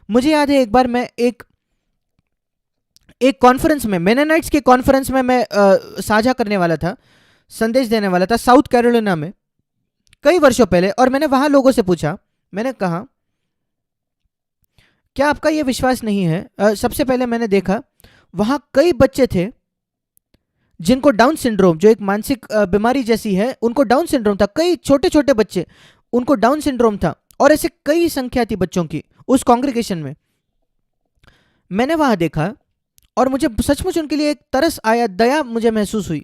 मुझे याद है एक बार मैं एक एक कॉन्फ्रेंस में, मेनोनाइट्स के कॉन्फ्रेंस में मैं साझा करने वाला था, संदेश देने वाला था साउथ कैरोलिना में कई वर्षों पहले। और मैंने वहां लोगों से पूछा, मैंने कहा क्या आपका ये विश्वास नहीं है? सबसे पहले मैंने देखा वहां कई बच्चे थे जिनको डाउन सिंड्रोम, जो एक मानसिक बीमारी जैसी है, उनको डाउन सिंड्रोम था। कई छोटे छोटे बच्चे, उनको डाउन सिंड्रोम था, और ऐसे कई संख्या थी बच्चों की उस कांग्रेगेशन में। मैंने वहां देखा और मुझे सचमुच उनके लिए एक तरस आया, दया मुझे महसूस हुई।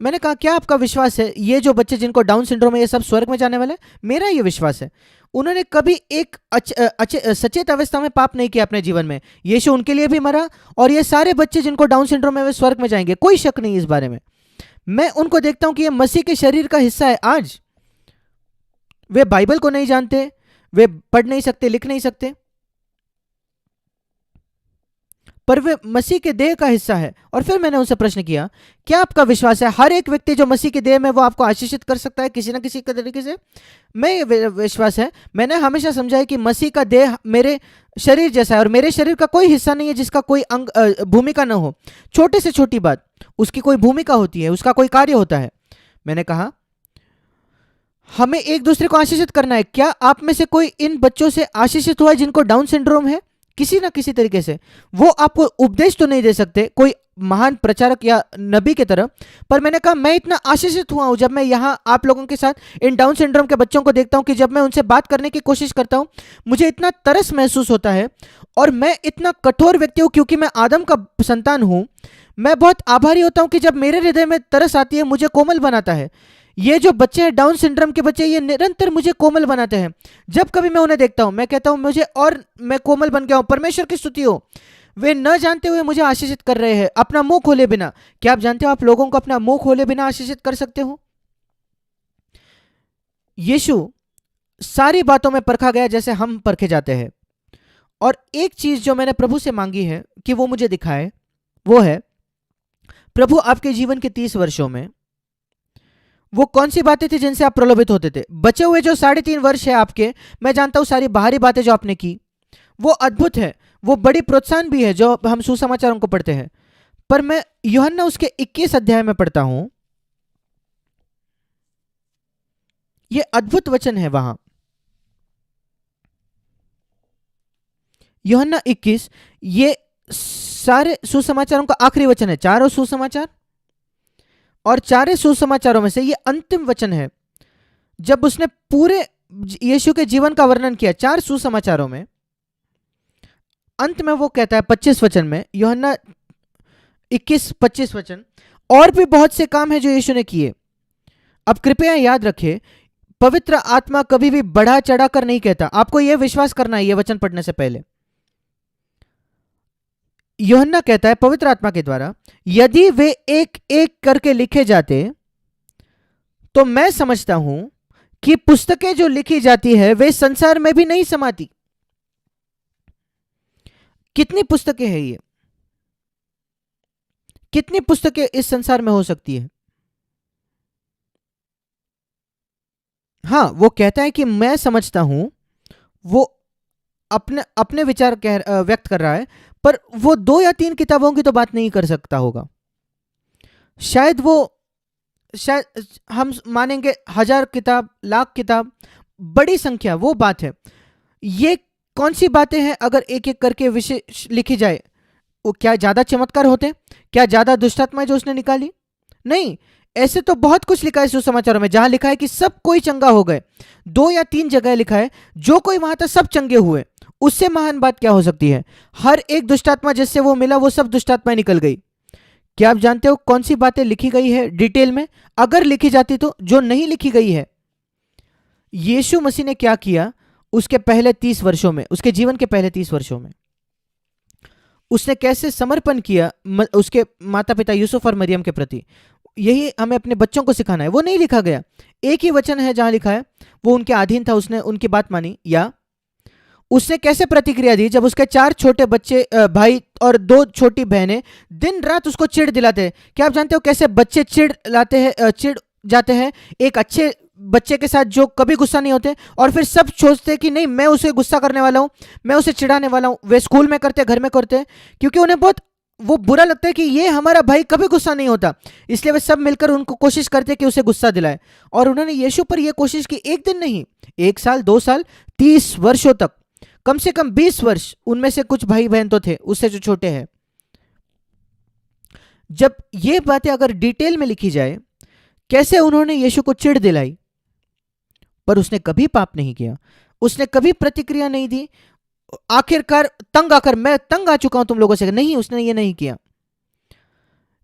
मैंने कहा क्या आपका विश्वास है ये जो बच्चे जिनको डाउन सिंड्रोम है ये सब स्वर्ग में जाने वाले? मेरा ये विश्वास है। उन्होंने कभी एक सचेत अवस्था में पाप नहीं किया अपने जीवन में। यीशु उनके लिए भी मरा, और ये सारे बच्चे जिनको डाउन सिंड्रोम है वे स्वर्ग में जाएंगे, कोई शक नहीं इस बारे में। मैं उनको देखता हूं कि ये मसीह के शरीर का हिस्सा है। आज वे बाइबल को नहीं जानते, वे पढ़ नहीं सकते, लिख नहीं सकते, पर वे मसीह के देह का हिस्सा है। और फिर मैंने उनसे प्रश्न किया, क्या आपका विश्वास है हर एक व्यक्ति जो मसीह के देह में वो आपको आशीषित कर सकता है किसी ना किसी तरीके से? मैं ये विश्वास है, मैंने हमेशा समझा है कि मसीह का देह मेरे शरीर जैसा है, और मेरे शरीर का कोई हिस्सा नहीं है जिसका कोई अंग भूमिका ना हो। छोटे से छोटी बात, उसकी कोई भूमिका होती है, उसका कोई कार्य होता है। मैंने कहा हमें एक दूसरे को आशीषित करना है। क्या आप में से कोई इन बच्चों से आशीषित हुआ है जिनको डाउन सिंड्रोम है? किसी ना किसी तरीके से। वो आपको उपदेश तो नहीं दे सकते कोई महान प्रचारक या नबी की तरह, पर मैंने कहा मैं इतना आशीषित हुआ हूं जब मैं यहाँ आप लोगों के साथ इन डाउन सिंड्रोम के बच्चों को देखता हूं कि जब मैं उनसे बात करने की कोशिश करता हूं मुझे इतना तरस महसूस होता है। और मैं इतना कठोर व्यक्ति हूं क्योंकि मैं आदम का संतान हूं। मैं बहुत आभारी होता हूं कि जब मेरे हृदय में तरस आती है मुझे कोमल बनाता है। ये जो बच्चे हैं डाउन सिंड्रोम के बच्चे, ये निरंतर मुझे कोमल बनाते हैं। जब कभी मैं उन्हें देखता हूं मैं कहता हूं मुझे, और मैं कोमल बन गया हूं। परमेश्वर की स्तुति हो, वे न जानते हुए मुझे आशीषित कर रहे हैं अपना मुंह खोले बिना। क्या आप जानते हो आप लोगों को अपना मुंह खोले बिना आशीषित कर सकते हो? यीशु सारी बातों में परखा गया जैसे हम परखे जाते हैं। और एक चीज जो मैंने प्रभु से मांगी है कि वो मुझे दिखाए, वो है प्रभु आपके जीवन के 30 वर्षों में वो कौन सी बातें थी जिनसे आप प्रलोभित होते थे? बचे हुए जो 3.5 वर्ष है आपके, मैं जानता हूं सारी बाहरी बातें जो आपने की वो अद्भुत है, वो बड़ी प्रोत्साहन भी है जो हम सुसमाचारों को पढ़ते हैं। पर मैं यूहन्ना उसके 21 अध्याय में पढ़ता हूं, ये अद्भुत वचन है वहां। यूहन्ना 21, ये सारे सुसमाचारों का आखिरी वचन है। चारों सुसमाचार और चारे सुसमाचारों में से ये अंतिम वचन है। जब उसने पूरे यीशु के जीवन का वर्णन किया 4 सुसमाचारों में, अंत में वो कहता है 25 वचन में, यूहन्ना 21-25 वचन, और भी बहुत से काम है जो यीशु ने किए। अब कृपया याद रखें, पवित्र आत्मा कभी भी बढ़ा चढ़ा कर नहीं कहता। आपको यह विश्वास करना है ये वचन पढ़ने से पहले। यूहन्ना कहता है पवित्र आत्मा के द्वारा, यदि वे एक एक करके लिखे जाते तो मैं समझता हूं कि पुस्तकें जो लिखी जाती है वे संसार में भी नहीं समाती। कितनी पुस्तकें हैं ये? कितनी पुस्तकें इस संसार में हो सकती है? हाँ, वो कहता है कि मैं समझता हूं, वो अपने अपने विचार व्यक्त कर रहा है, पर वो 2 या 3 किताबों की तो बात नहीं कर सकता होगा। शायद हम मानेंगे 1000 किताब, लाख किताब, बड़ी संख्या, वो बात है। ये कौन सी बातें हैं अगर एक एक करके विषय लिखी जाए? वो क्या ज्यादा चमत्कार होते? क्या ज्यादा दुष्टात्माएं जो उसने निकाली? नहीं, ऐसे तो बहुत कुछ लिखा है सुसमाचारों में, जहां लिखा है कि सब कोई चंगा हो गए। 2 या 3 जगह लिखा है जो कोई वहां था सब चंगे हुए। उससे महान बात क्या हो सकती है? हर एक दुष्टात्मा जिससे वो मिला वो सब दुष्टात्माएं निकल गई। क्या आप जानते हो कौन सी बातें लिखी गई है डिटेल में? अगर लिखी जाती तो, जो नहीं लिखी गई है, यीशु मसीह ने क्या किया उसके पहले 30 वर्षों में, उसके जीवन के पहले 30 वर्षों में उसने कैसे समर्पण किया उसके माता पिता यूसुफ और मरियम के प्रति। यही हमें अपने बच्चों को सिखाना है। वो नहीं लिखा गया, एक ही वचन है जहां लिखा है वो उनके अधीन था, उसने उनकी बात मानी। या उसने कैसे प्रतिक्रिया दी जब उसके 4 छोटे बच्चे भाई और 2 छोटी बहनें दिन रात उसको चिढ़ दिलाते हैं। क्या आप जानते हो कैसे बच्चे चिढ़ जाते हैं एक अच्छे बच्चे के साथ जो कभी गुस्सा नहीं होते, और फिर सब सोचते कि नहीं मैं उसे गुस्सा करने वाला हूँ, मैं उसे चिढ़ाने वाला हूँ। वे स्कूल में करते, घर में करते, क्योंकि उन्हें बहुत वो बुरा लगता है कि ये हमारा भाई कभी गुस्सा नहीं होता, इसलिए वे सब मिलकर उनको कोशिश करते कि उसे गुस्सा दिलाए। और उन्होंने यीशु पर यह कोशिश की, एक दिन नहीं, 1 साल, 2 साल, 30 वर्षों तक, कम से कम 20 वर्ष। उनमें से कुछ भाई बहन तो थे उससे जो छोटे हैं। जब ये बातें अगर डिटेल में लिखी जाए, कैसे उन्होंने यीशु को चिढ़ दिलाई, पर उसने कभी पाप नहीं किया, उसने कभी प्रतिक्रिया नहीं दी। आखिरकार तंग आकर, मैं तंग आ चुका हूं तुम लोगों से, नहीं, उसने ये नहीं किया।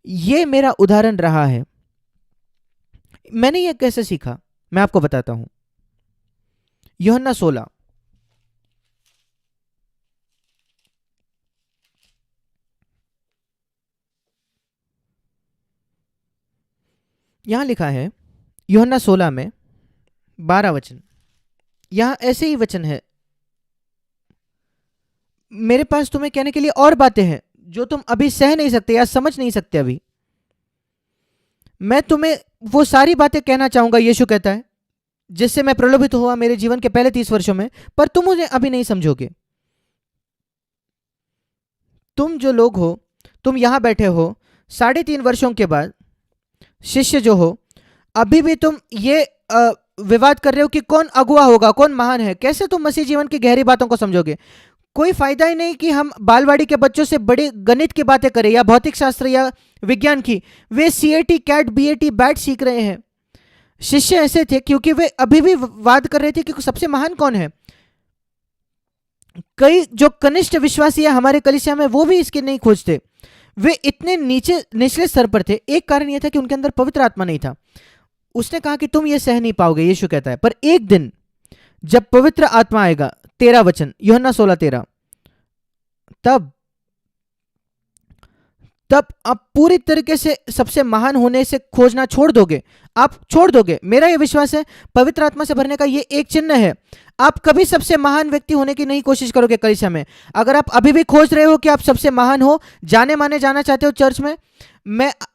ये मेरा उदाहरण रहा है। मैंने ये कैसे सीखा, मैं आपको बताता हूं। यूहन्ना 16, यहां लिखा है, यूहन्ना 16 में 12 वचन। यहां ऐसे ही वचन है, मेरे पास तुम्हें कहने के लिए और बातें हैं जो तुम अभी सह नहीं सकते या समझ नहीं सकते अभी। मैं तुम्हें वो सारी बातें कहना चाहूंगा, यीशु कहता है, जिससे मैं प्रलोभित हुआ मेरे जीवन के पहले 30 वर्षों में, पर तुम मुझे अभी नहीं समझोगे। तुम जो लोग हो, तुम यहां बैठे हो 3.5 वर्षों के बाद, शिष्य जो हो, अभी भी तुम ये विवाद कर रहे हो कि कौन अगुआ होगा, कौन महान है। कैसे तुम मसीह जीवन की गहरी बातों को समझोगे? कोई फायदा ही नहीं कि हम बालवाड़ी के बच्चों से बड़े गणित की बातें करें या भौतिक शास्त्र या विज्ञान की। वे सीएटी, कैट, बीएटी, बैट सीख रहे हैं। शिष्य ऐसे थे क्योंकि वे अभी भी वाद कर रहे थे कि सबसे महान कौन है। कई जो कनिष्ठ विश्वासी है हमारे कलीसिया में, वो भी इसके नहीं खोजते। वे इतने निचले स्तर पर थे। एक कारण यह था कि उनके अंदर पवित्र आत्मा नहीं था। उसने कहा कि तुम ये सह नहीं पाओगे, यीशु कहता है, पर एक दिन जब पवित्र आत्मा आएगा, 13 वचन, यूहन्ना 16:13, तब आप पूरी तरीके से सबसे महान होने से खोजना छोड़ दोगे। आप छोड़ दोगे। मेरा यह विश्वास है, पवित्र आत्मा से भरने का यह एक चिन्ह है। आप कभी सबसे महान व्यक्ति होने की नहीं कोशिश करोगे कलीसिया में। अगर आप अभी भी खोज रहे हो कि आप सबसे महान हो, जाने माने जाना चाहते हो चर्च में,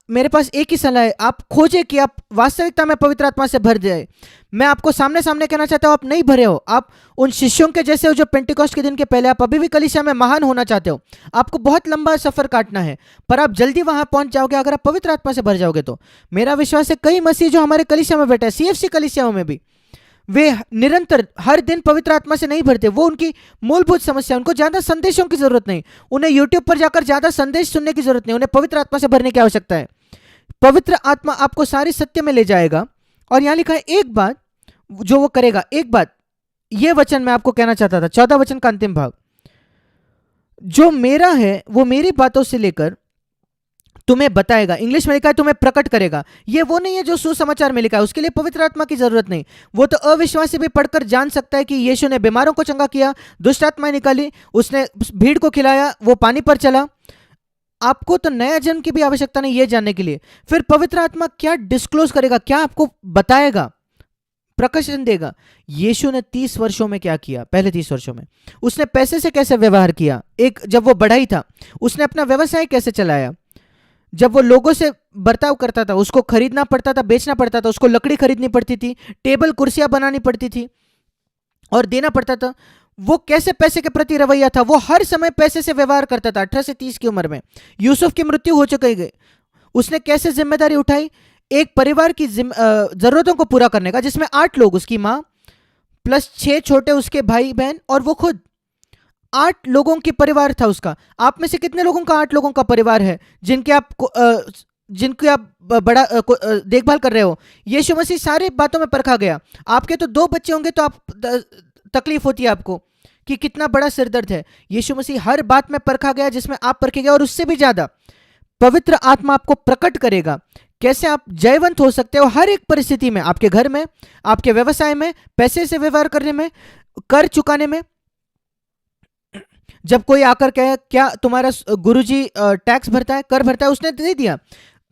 मेरे पास एक ही सलाह है, आप खोजे कि आप वास्तविकता में पवित्र आत्मा से भर जाए। मैं आपको सामने सामने कहना चाहता हूं, आप नहीं भरे हो। आप उन शिष्यों के जैसे हो जो पेंटिकॉस्ट के दिन के पहले, आप अभी भी कलीसिया में महान होना चाहते हो। आपको बहुत लंबा सफर काटना है, पर आप जल्दी वहां पहुंच जाओगे अगर आप पवित्र आत्मा से भर जाओगे तो। मेरा विश्वास है, कई मसीह जो हमारे कलीसिया में बैठे हैं, सीएफसी कलीसियाओं में भी, वे निरंतर हर दिन पवित्र आत्मा से नहीं भरते। वो उनकी मूलभूत समस्या, उनको ज्यादा संदेशों की जरूरत नहीं, उन्हें यूट्यूब पर जाकर ज्यादा संदेश सुनने की जरूरत नहीं, उन्हें पवित्र आत्मा से भरने की आवश्यकता है। पवित्र आत्मा आपको सारी सत्य में ले जाएगा। और यहां लिखा है एक बात जो वो करेगा, एक बात, ये वचन मैं आपको कहना चाहता था, 14 वचन का अंतिम भाग, जो मेरा है वो मेरी बातों से लेकर तुम्हें बताएगा। इंग्लिश में लिखा है तुम्हें प्रकट करेगा। ये वो नहीं है जो सुसमाचार में लिखा है, उसके लिए पवित्र आत्मा की जरूरत नहीं। वो तो अविश्वासी भी पढ़कर जान सकता है कि यीशु ने बीमारों को चंगा किया, दुष्ट आत्माएं निकाली, उसने भीड़ को खिलाया, वो पानी पर चला। आपको तो नया जन्म की भी आवश्यकता नहीं ये जानने के लिए। फिर पवित्र आत्मा क्या डिस्क्लोज करेगा, क्या आपको बताएगा, प्रकाशन देगा। यीशु ने 30 वर्षों में क्या किया? पहले 30 वर्षों में उसने पैसे से कैसे व्यवहार किया, एक जब वो बढ़ा ही था, उसने अपना व्यवसाय कैसे चलाया, जब वो लोगों से बर्ताव करता था, उसको खरीदना पड़ता था, बेचना पड़ता था, उसको लकड़ी खरीदनी पड़ती थी, टेबल कुर्सियां बनानी पड़ती थी और देना पड़ता था। वो कैसे पैसे के प्रति रवैया था, वो हर समय पैसे से व्यवहार करता था। 18 से 30 की उम्र में यूसुफ की मृत्यु हो चुकी गई, उसने कैसे जिम्मेदारी उठाई, एक परिवार की जरूरतों को पूरा करने का, जिसमें 8 लोग, उसकी माँ प्लस 6 छोटे उसके भाई बहन और वो खुद, 8 लोगों की परिवार था उसका। आप में से कितने लोगों का 8 लोगों का परिवार है जिनकी आप बड़ा देखभाल कर रहे हो? यीशु मसीह सारी बातों में परखा गया। आपके तो 2 बच्चे होंगे तो आप तकलीफ होती है आपको कि कितना बड़ा सिरदर्द है। यीशु मसीह हर बात में परखा गया जिसमें आप परखे गए, और उससे भी ज्यादा पवित्र आत्मा आपको प्रकट करेगा कैसे आप जयवंत हो सकते हो हर एक परिस्थिति में, आपके घर में, आपके व्यवसाय में, पैसे से व्यवहार करने में, कर चुकाने में। जब कोई आकर कहे क्या तुम्हारा गुरुजी टैक्स भरता है, कर भरता है, उसने दे दिया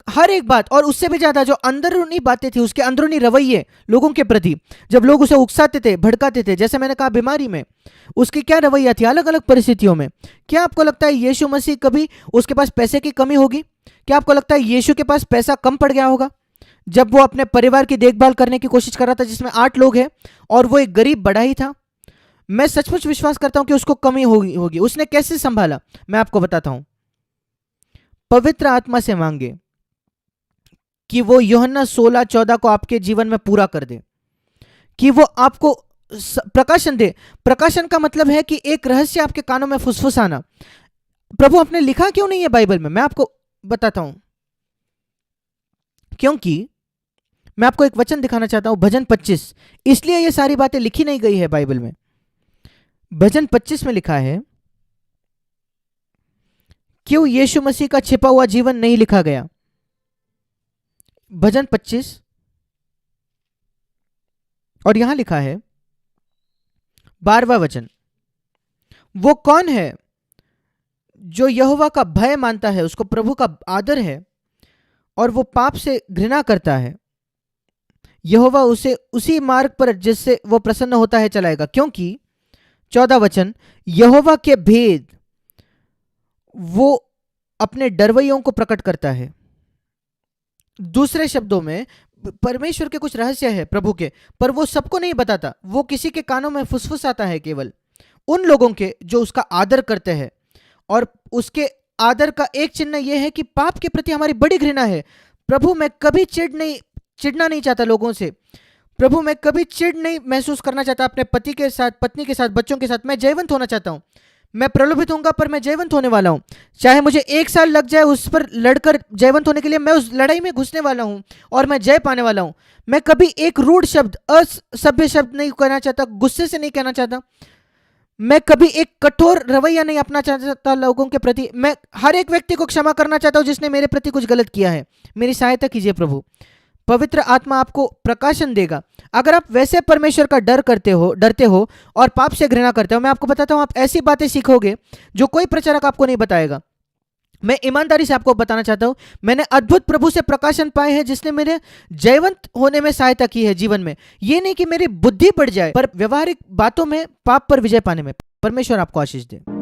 हर एक बात। और उससे भी ज्यादा जो अंदरूनी बातें थी, उसके अंदरूनी रवैये लोगों के प्रति, जब लोग उसे उकसाते थे, भड़काते थे, जैसे मैंने कहा बीमारी में उसकी क्या रवैया थी, अलग अलग परिस्थितियों में। क्या आपको लगता है यीशु मसीह कभी उसके पास पैसे की कमी होगी? क्या आपको लगता है यीशु के पास पैसा कम पड़ गया होगा? जब वो अपने परिवार की देखभाल करने की कोशिश कर रहा था, जिसमें 8 लोग हैं और वो एक गरीब बड़ा ही था। मैं सचमुच विश्वास करता हूं कि उसको कमी होगी। उसने कैसे संभाला, मैं आपको बताता हूं। पवित्र आत्मा से मांगे कि वो यूहन्ना 16:14 को आपके जीवन में पूरा कर दे, कि वो आपको प्रकाशन दे। प्रकाशन का मतलब है कि एक रहस्य आपके कानों में फुसफुसाना। प्रभु आपने लिखा क्यों नहीं है बाइबल में, मैं आपको बताता हूं। क्योंकि मैं आपको एक वचन दिखाना चाहता हूं, भजन 25। इसलिए ये सारी बातें लिखी नहीं गई है बाइबल में। भजन 25 में लिखा है, क्यों यीशु मसीह का छिपा हुआ जीवन नहीं लिखा गया। भजन 25 और यहां लिखा है 12वां वचन, वो कौन है जो यहोवा का भय मानता है, उसको प्रभु का आदर है और वो पाप से घृणा करता है, यहोवा उसे उसी मार्ग पर जिससे वो प्रसन्न होता है चलाएगा। क्योंकि 14 वचन, यहोवा के भेद वो अपने डरवैयों को प्रकट करता है। दूसरे शब्दों में, परमेश्वर के कुछ रहस्य है प्रभु के, पर वो सबको नहीं बताता। वो किसी के कानों में फुसफुसाता है, केवल उन लोगों के जो उसका आदर करते हैं। और उसके आदर का एक चिन्ह यह है कि पाप के प्रति हमारी बड़ी घृणा है। प्रभु मैं कभी चिढ़ना नहीं चाहता लोगों से। प्रभु मैं कभी चिढ़ नहीं महसूस करना चाहता अपने पति के साथ, पत्नी के साथ, बच्चों के साथ। मैं जयवंत होना चाहता हूं। मैं प्रलोभित होऊंगा पर मैं जयवंत होने वाला हूं। चाहे मुझे 1 साल लग जाए उस पर लड़कर जयवंत होने के लिए, मैं उस लड़ाई में घुसने वाला हूं और मैं जय पाने वाला हूं। मैं कभी एक रूढ़ शब्द, असभ्य शब्द नहीं कहना चाहता, गुस्से से नहीं कहना चाहता। मैं कभी एक कठोर रवैया नहीं अपना चाहता लोगों के प्रति। मैं हर एक व्यक्ति को क्षमा करना चाहता हूं जिसने मेरे प्रति कुछ गलत किया है। मेरी सहायता कीजिए प्रभु। पवित्र आत्मा आपको प्रकाशन देगा अगर आप वैसे परमेश्वर का डरते हो और पाप से घृणा करते हो। मैं आपको बताता हूं, आप ऐसी बातें सीखोगे जो कोई प्रचारक आपको नहीं बताएगा। मैं ईमानदारी से आपको बताना चाहता हूं, मैंने अद्भुत प्रभु से प्रकाशन पाए हैं जिसने मेरे जयवंत होने में सहायता की है जीवन में। ये नहीं कि मेरी बुद्धि बढ़ जाए, पर व्यवहारिक बातों में पाप पर विजय पाने में। परमेश्वर आपको आशीष दे।